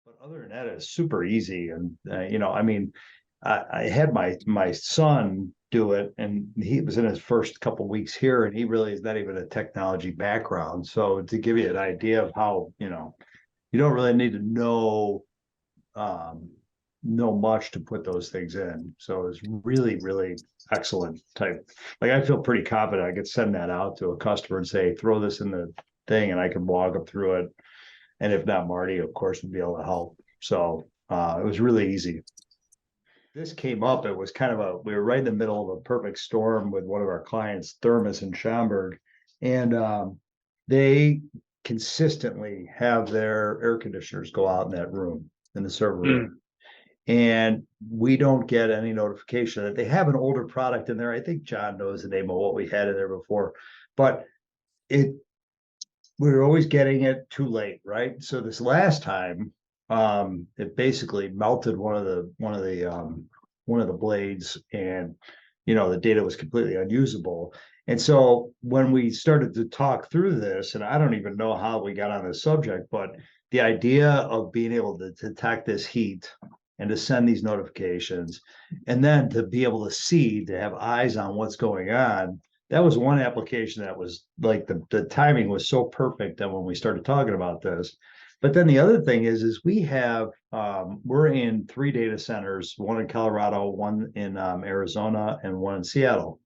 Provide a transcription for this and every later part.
But other than that, it's super easy. And, I mean, I had my son do it, and he was in his first couple weeks here, and he really is not even a technology background. So to give you an idea of how, you don't really need to um, know much to put those things in. So it's really, really excellent type. Like I feel pretty confident I could send that out to a customer and say, throw this in the thing, and I can walk them through it. And if not, Marty, of course, would be able to help. So it was really easy. This came up. It was kind of we were right in the middle of a perfect storm with one of our clients, Thermos in Schaumburg. And they consistently have their air conditioners go out in that room, in the server room. And we don't get any notification that they have an older product in there. I think John knows the name of what we had in there before, but we were always getting it too late, right? So this last time, it basically melted one of the blades, and the data was completely unusable. And so when we started to talk through this, and I don't even know how we got on this subject, but the idea of being able to detect this heat and to send these notifications, and then to be able to have eyes on what's going on, that was one application that was like the timing was so perfect that when we started talking about this. But then the other thing is we're in 3 data centers, one in Colorado, one in Arizona, and one in Seattle.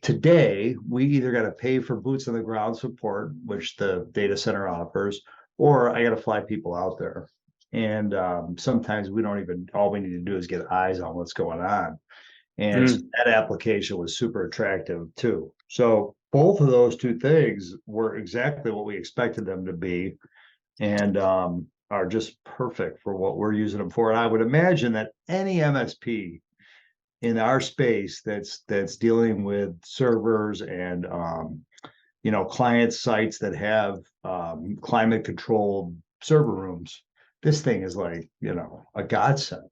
Today, we either got to pay for boots on the ground support, which the data center offers, or I got to fly people out there. And sometimes all we need to do is get eyes on what's going on. And that application was super attractive too. So both of those two things were exactly what we expected them to be, and are just perfect for what we're using them for. And I would imagine that any MSP in our space that's dealing with servers and client sites that have climate controlled server rooms, this thing is like a godsend.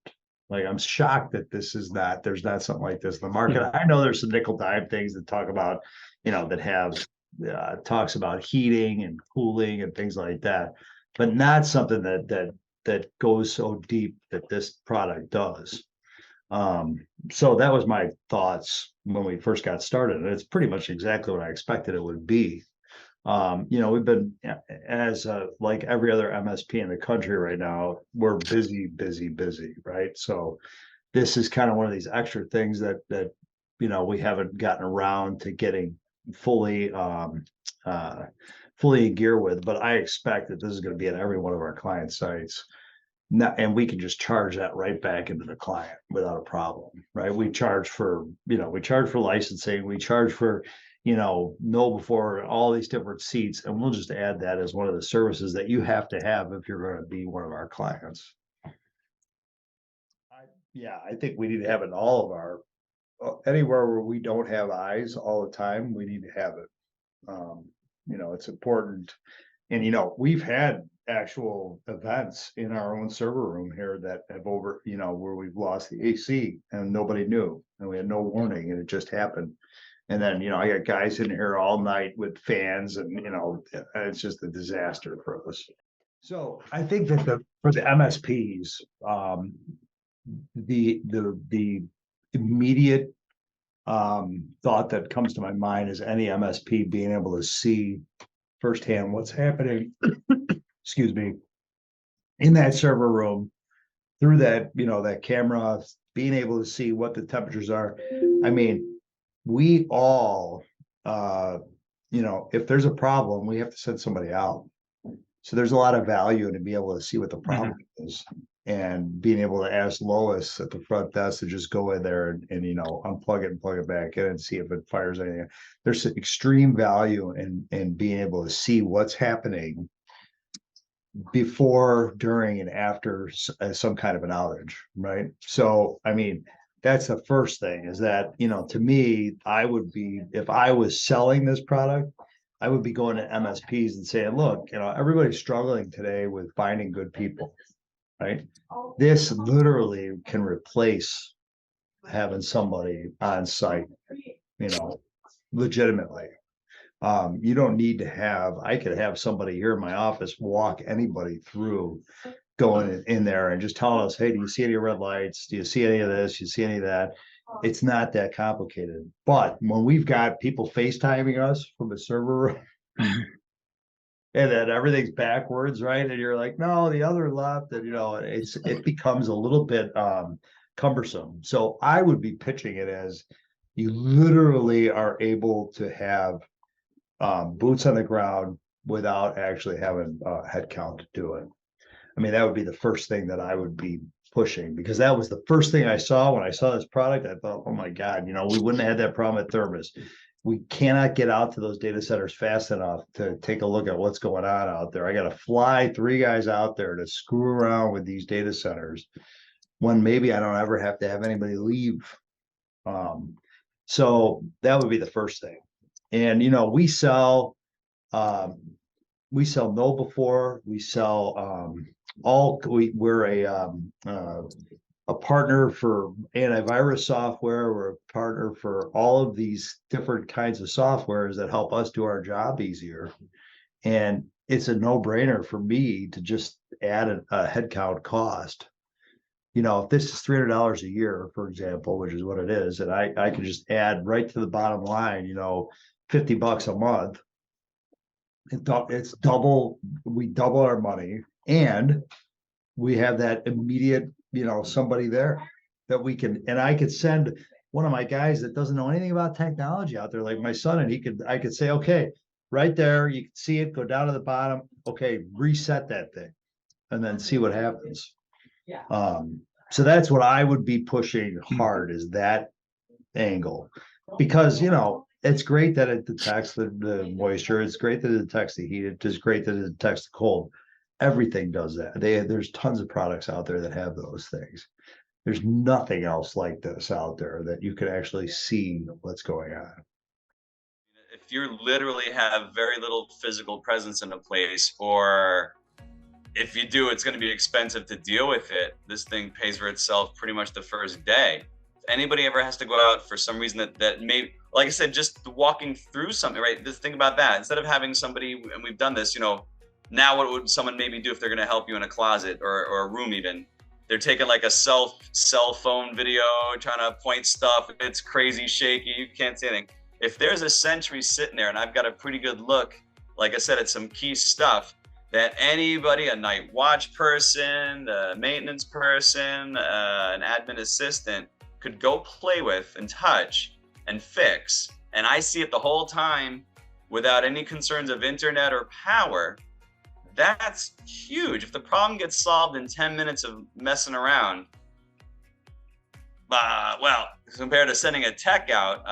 Like I'm shocked that there's not something like this in the market. I know there's some nickel dime things that talk about, that have talks about heating and cooling and things like that, but not something that goes so deep that this product does. So that was my thoughts when we first got started, and it's pretty much exactly what I expected it would be. We've been as like every other MSP in the country right now, we're busy, busy, busy, right? So this is kind of one of these extra things that we haven't gotten around to getting fully fully in gear with, but I expect that this is going to be at every one of our client sites. And we can just charge that right back into the client without a problem, right? We charge for licensing, we charge for know before all these different seats, and we'll just add that as one of the services that you have to have if you're going to be one of our clients. I think we need to have it in all of our anywhere where we don't have eyes all the time, we need to have it. It's important. And we've had actual events in our own server room here that have where we've lost the AC and nobody knew, and we had no warning, and it just happened. And then, I got guys in here all night with fans, and it's just a disaster for us. So I think that for the MSPs, the immediate thought that comes to my mind is any MSP being able to see firsthand what's happening, excuse me, in that server room through that camera, being able to see what the temperatures are. I mean, we all, if there's a problem, we have to send somebody out. So there's a lot of value in to be able to see what the problem is, and being able to ask Lois at the front desk to just go in there and unplug it and plug it back in and see if it fires anything. There's extreme value in being able to see what's happening before, during, and after some kind of an outage, right? So, I mean, that's the first thing, is that, to me, if I was selling this product, I would be going to MSPs and saying, look, everybody's struggling today with finding good people, right? This literally can replace having somebody on site, legitimately. You don't need to have, I could have somebody here in my office walk anybody through going in there and just telling us, hey, do you see any red lights? Do you see any of this? Do you see any of that? It's not that complicated. But when we've got people FaceTiming us from a server and then everything's backwards, right? And you're like, no, the other left, and it becomes a little bit cumbersome. So I would be pitching it as you literally are able to have boots on the ground without actually having headcount to do it. I mean, that would be the first thing that I would be pushing, because that was the first thing I saw when I saw this product. I thought, oh my God, we wouldn't have had that problem at Thermos. We cannot get out to those data centers fast enough to take a look at what's going on out there. I got to fly 3 guys out there to screw around with these data centers when maybe I don't ever have to have anybody leave. So that would be the first thing. And, we sell know before, we sell we're a partner for antivirus software. We're a partner for all of these different kinds of softwares that help us do our job easier. And it's a no-brainer for me to just add a headcount cost. If this is $300 a year, for example, which is what it is, and I can just add right to the bottom line, $50 a month. It's double, we double our money, and we have that immediate, somebody there that we can, and I could send one of my guys that doesn't know anything about technology out there, like my son, and I could say, okay, right there, you can see it, go down to the bottom. Okay, reset that thing and then see what happens. Yeah. So that's what I would be pushing hard, is that angle, because, it's great that it detects the moisture. It's great that it detects the heat. It's great that it detects the cold. Everything does that. There's tons of products out there that have those things. There's nothing else like this out there that you can actually see what's going on. If you literally have very little physical presence in a place, or if you do, it's going to be expensive to deal with it, this thing pays for itself pretty much the first day. If anybody ever has to go out for some reason that may, like I said, just walking through something, right? Just think about that. Instead of having somebody, and we've done this, now what would someone maybe do if they're going to help you in a closet or a room even? They're taking like a cell phone video, trying to point stuff. It's crazy shaky. You can't see anything. If there's a sentry sitting there and I've got a pretty good look, like I said, at some key stuff that anybody, a night watch person, a maintenance person, an admin assistant could go play with and touch and fix, and I see it the whole time without any concerns of internet or power, that's huge. If the problem gets solved in 10 minutes of messing around, well, compared to sending a tech out,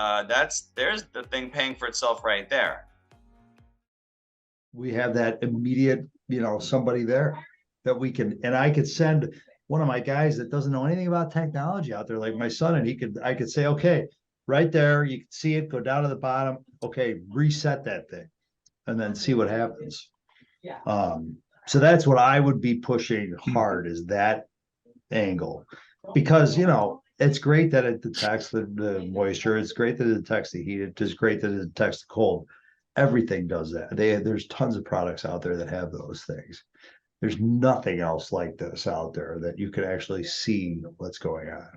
there's the thing paying for itself right there. We have that immediate, somebody there that we can, and I could send one of my guys that doesn't know anything about technology out there, like my son, and I could say, okay, right there, you can see it, go down to the bottom. Okay, reset that thing and then see what happens. Yeah. So that's what I would be pushing hard, is that angle, because, it's great that it detects the moisture. It's great that it detects the heat. It's great that it detects the cold. Everything does that. There's tons of products out there that have those things. There's nothing else like this out there that you can actually see what's going on,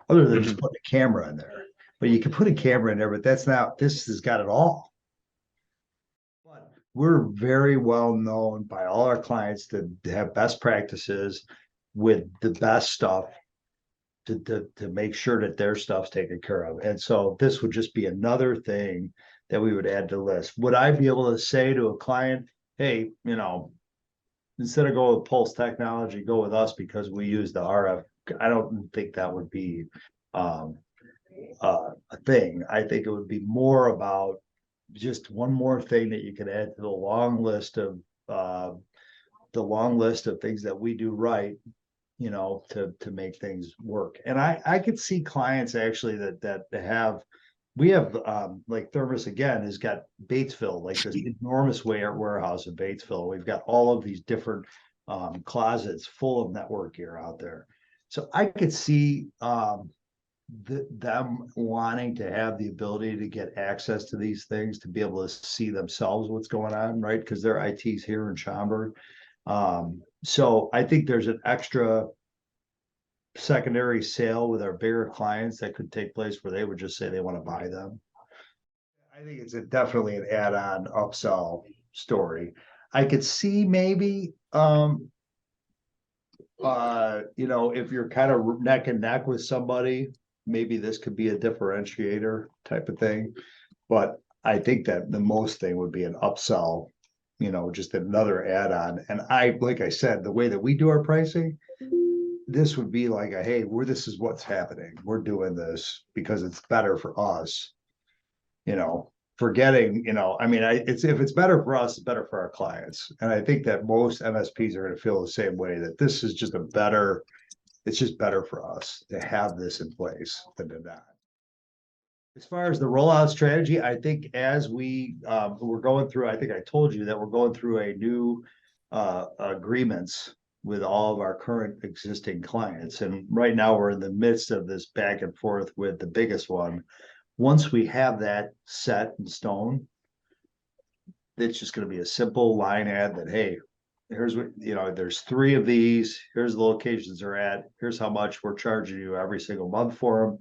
other than just putting a camera in there. But you can put a camera in there, but this has got it all. But we're very well known by all our clients to have best practices with the best stuff to make sure that their stuff's taken care of. And so this would just be another thing that we would add to the list. Would I be able to say to a client, hey, instead of going with Pulse Technology, go with us because we use the RF? I don't think that would be a thing. I think it would be more about just one more thing that you could add to the long list of things that we do right, to make things work. And I could see clients actually that have, we have like Thermos again has got Batesville, like this enormous warehouse in Batesville. We've got all of these different closets full of network gear out there. So I could see them wanting to have the ability to get access to these things, to be able to see themselves what's going on, right? Because their IT's here in Schaumburg. So I think there's an extra secondary sale with our bigger clients that could take place where they would just say they want to buy them. I think it's definitely an add-on upsell story. I could see maybe if you're kind of neck and neck with somebody, maybe this could be a differentiator type of thing. But I think that the most thing would be an upsell, just another add-on. And like I said, the way that we do our pricing, this would be like hey, this is what's happening. We're doing this because it's better for us. Forgetting, if it's better for us, it's better for our clients. And I think that most MSPs are going to feel the same way, that this is just it's just better for us to have this in place than to not. As far as the rollout strategy, I think as we're going through, I think I told you that we're going through a new agreements with all of our current existing clients. And right now we're in the midst of this back and forth with the biggest one. Once we have that set in stone, it's just going to be a simple line ad that, hey, here's what, there's 3 of these, here's the locations they're at, here's how much we're charging you every single month for them.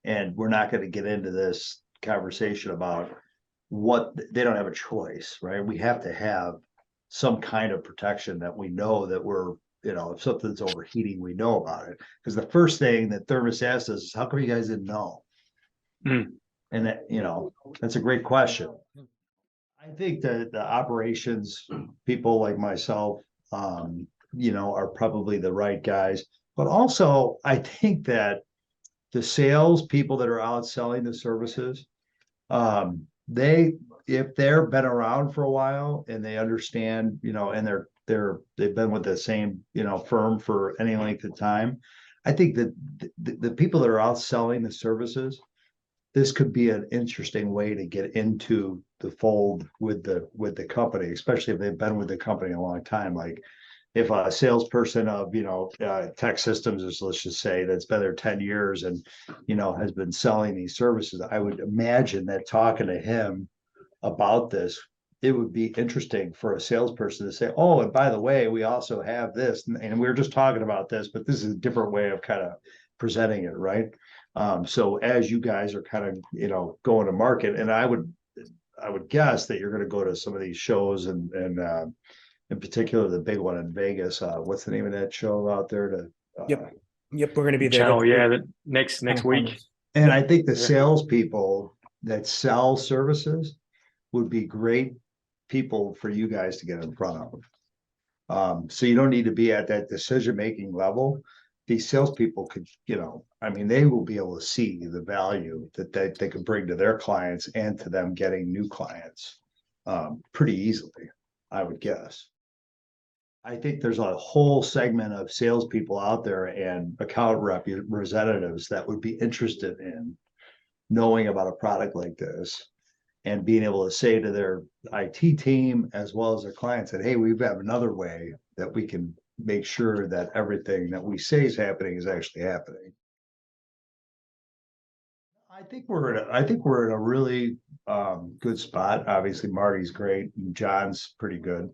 And we're not going to get into this conversation about what they don't have a choice, right? We have to have some kind of protection that we know that we're, if something's overheating, we know about it. Because the first thing that Thermos asked us is, how come you guys didn't know? And that, that's a great question. I think that the operations people like myself, are probably the right guys. But also, I think that the sales people that are out selling the services, if they're been around for a while and they understand, and they've been with the same, firm for any length of time. I think that the people that are out selling the services, this could be an interesting way to get into the fold with the company, especially if they've been with the company a long time. Like if a salesperson of Tech Systems is, let's just say, that's been there 10 years and has been selling these services, I would imagine that talking to him about this, it would be interesting for a salesperson to say, oh, and by the way, we also have this, and we were just talking about this, but this is a different way of kind of presenting it, right? So as you guys are kind of going to market, and I would guess that you're going to go to some of these shows, and in particular the big one in Vegas. What's the name of that show out there? Yep, we're going to be there. Channel, the next week. And I think the salespeople that sell services would be great people for you guys to get in front of. So you don't need to be at that decision-making level. These salespeople could, they will be able to see the value that they can bring to their clients and to them getting new clients pretty easily, I would guess. I think there's a whole segment of salespeople out there and account representatives that would be interested in knowing about a product like this and being able to say to their IT team as well as their clients that, hey, we have another way that we can make sure that everything that we say is happening is actually happening. I think we're in a really good spot. Obviously, Marty's great and John's pretty good.